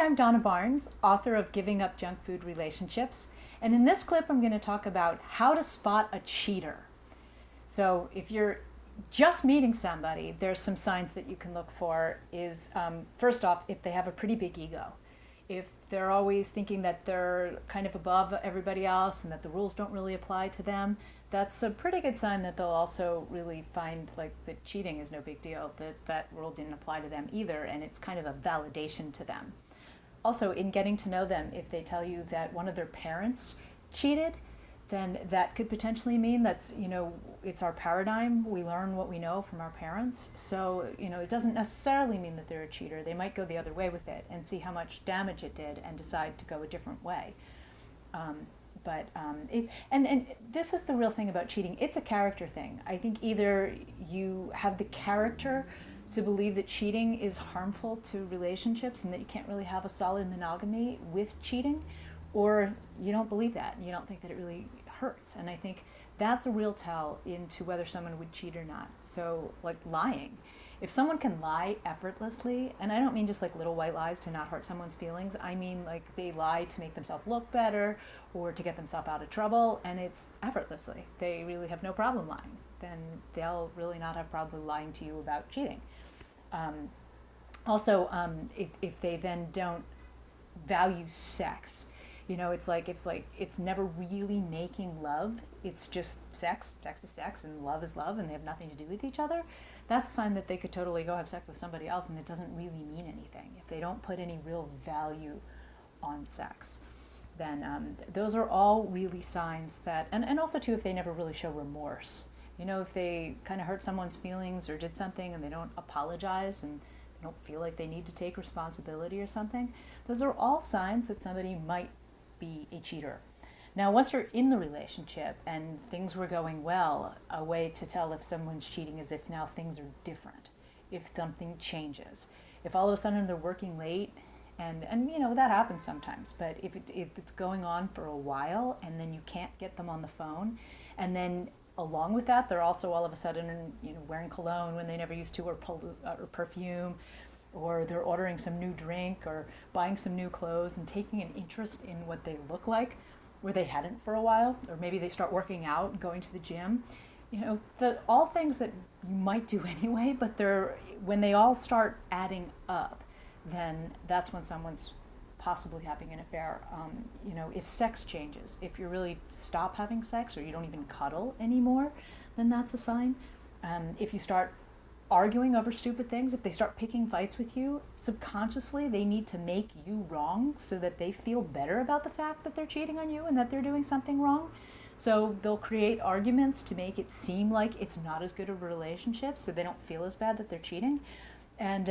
Hi, I'm Donna Barnes, author of Giving Up Junk Food Relationships. And in this clip, I'm going to talk about how to spot a cheater. So if you're just meeting somebody, there's some signs that you can look for is, first off, if they have a pretty big ego. If they're always thinking that they're kind of above everybody else and that the rules don't really apply to them, that's a pretty good sign that they'll also really find like that cheating is no big deal, that that rule didn't apply to them either, and it's kind of a validation to them. Also, in getting to know them, if they tell you that one of their parents cheated, then that could potentially mean that's, it's our paradigm. We learn what we know from our parents. So, it doesn't necessarily mean that they're a cheater. They might go the other way with it and see how much damage it did and decide to go a different way. And this is the real thing about cheating. It's a character thing. I think either you have the character to believe that cheating is harmful to relationships and that you can't really have a solid monogamy with cheating, or you don't believe that. You don't think that it really hurts. And I think that's a real tell into whether someone would cheat or not. So, like lying. If someone can lie effortlessly, and I don't mean just like little white lies to not hurt someone's feelings, I mean like they lie to make themselves look better or to get themselves out of trouble, and it's effortlessly. They really have no problem lying. Then they'll really not have problem lying to you about cheating. If they then don't value sex, it's like if it's never really making love, it's just sex. Sex is sex, and love is love, and they have nothing to do with each other. That's a sign that they could totally go have sex with somebody else, and it doesn't really mean anything. If they don't put any real value on sex, then those are all really signs that, and also too, if they never really show remorse. If they kind of hurt someone's feelings or did something and they don't apologize and they don't feel like they need to take responsibility or something, those are all signs that somebody might be a cheater. Now, once you're in the relationship and things were going well, a way to tell if someone's cheating is if now things are different, if something changes. If all of a sudden they're working late, and that happens sometimes, but if it's going on for a while and then you can't get them on the phone, and then along with that, they're also all of a sudden, wearing cologne when they never used to, or perfume, or they're ordering some new drink or buying some new clothes and taking an interest in what they look like where they hadn't for a while, or maybe they start working out and going to the gym. All things that you might do anyway, but when they all start adding up, then that's when someone's possibly having an affair. If sex changes, if you really stop having sex or you don't even cuddle anymore, then that's a sign. If you start arguing over stupid things, if they start picking fights with you, subconsciously they need to make you wrong so that they feel better about the fact that they're cheating on you and that they're doing something wrong. So they'll create arguments to make it seem like it's not as good of a relationship so they don't feel as bad that they're cheating. And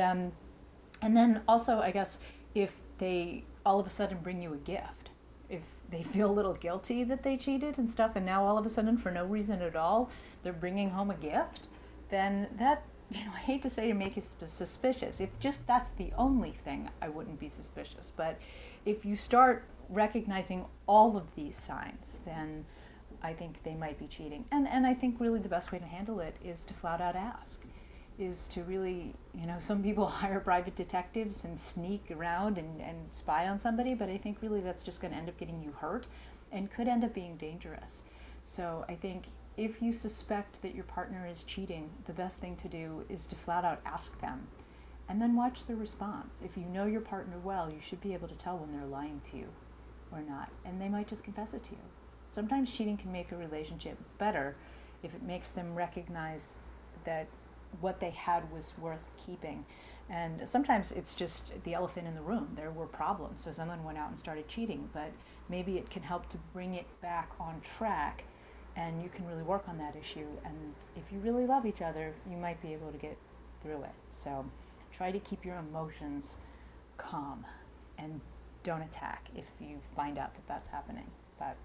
then also, I guess, if they all of a sudden bring you a gift, if they feel a little guilty that they cheated and stuff, and now all of a sudden, for no reason at all, they're bringing home a gift, then that, I hate to say to make you suspicious. If just that's the only thing, I wouldn't be suspicious. But if you start recognizing all of these signs, then I think they might be cheating. And I think really the best way to handle it is to flat out ask. Is to really, some people hire private detectives and sneak around and spy on somebody, but I think really that's just going to end up getting you hurt and could end up being dangerous. So I think if you suspect that your partner is cheating, the best thing to do is to flat out ask them and then watch their response. If you know your partner well, you should be able to tell when they're lying to you or not, and they might just confess it to you. Sometimes cheating can make a relationship better if it makes them recognize that what they had was worth keeping. And sometimes it's just the elephant in the room. There were problems, so someone went out and started cheating, but maybe it can help to bring it back on track, and you can really work on that issue. And if you really love each other, you might be able to get through it. So try to keep your emotions calm and don't attack if you find out that that's happening. But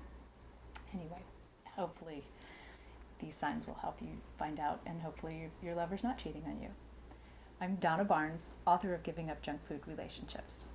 anyway, hopefully these signs will help you find out, and hopefully your lover's not cheating on you. I'm Donna Barnes, author of Giving Up Junk Food Relationships.